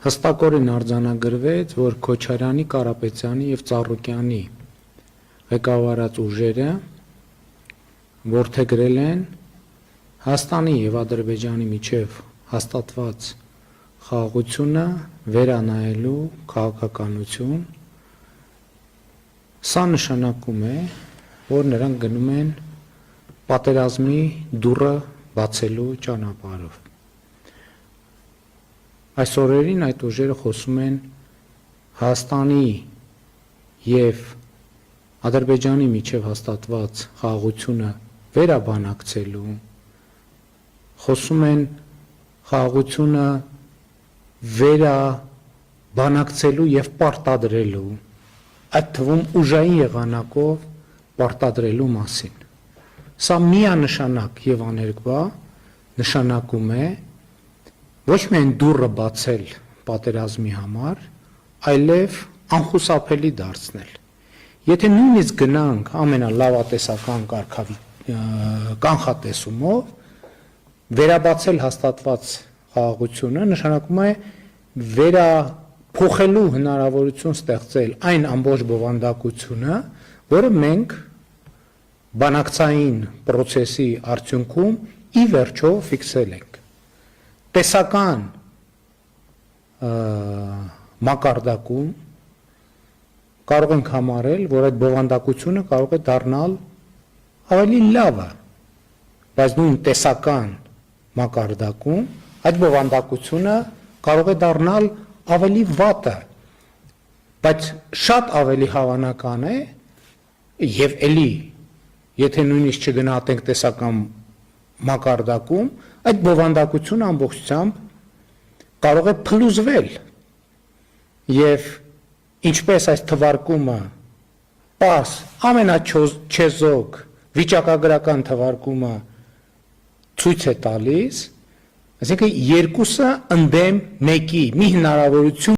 Հստակորեն արձանագրվեց, որ Քոչարյանի, Կարապետյանի և Ծառուկյանի ղեկավարած ուժերը որդեգրել են Հայաստանի և Ադրբեջանի միջև հաստատված խաղաղությունը վերանայելու քաղաքականություն։ Սա նշանակում է, որ նրանք գնում են պատերազմի դուռը բացելու ճանապարհով։ Այս օրերին այդ ուժերը խոսում են Հայաստանի և Ադրբեջանի միջև հաստատված խաղաղությունը վերաբանակցելու, խոսում են խաղաղությունը վերաբանակցելու և պարտադրելու, այդ թվում ուժային եղանակով պարտադրելու մասին։ Սա միանշանակ և աներկբա նշանակում է ոչ միայն դուռը բացել պատերազմի համար, այլև անխուսափելի դարձնել։ Եթե նույնիսկ գնանք ամենալավատեսական կանխատեսումով, վերաբացել հաստատված խաղաղությունը նշանակում է վերափոխելու հնարավորություն ստեղծել այն ամբողջ բովանդակությունը, որը մենք բանակցային պրոցեսի արդյունքում ի վերջո ֆիքսել ենք։ Տեսական մակարդակում կարող ենք համարել, որ այդ բովանդակությունը կարող է դառնալ ավելի լավը, բայց նույն տեսական մակարդակում այդ բովանդակությունը կարող է դառնալ ավելի վատը, բայց շատ ավելի հավանական է և էլի, եթե նույնիսկ չգնահատենք տեսական մակարդակում, այդ բովանդակությունը ամբողջությամբ կարող է փլուզվել և ինչպես այս թվարկումը պարզ ամենաչեզոք վիճակագրական թվարկումը ցույց է տալիս, այսինքն երկուսը ընդդեմ մեկի մի հնարավորություն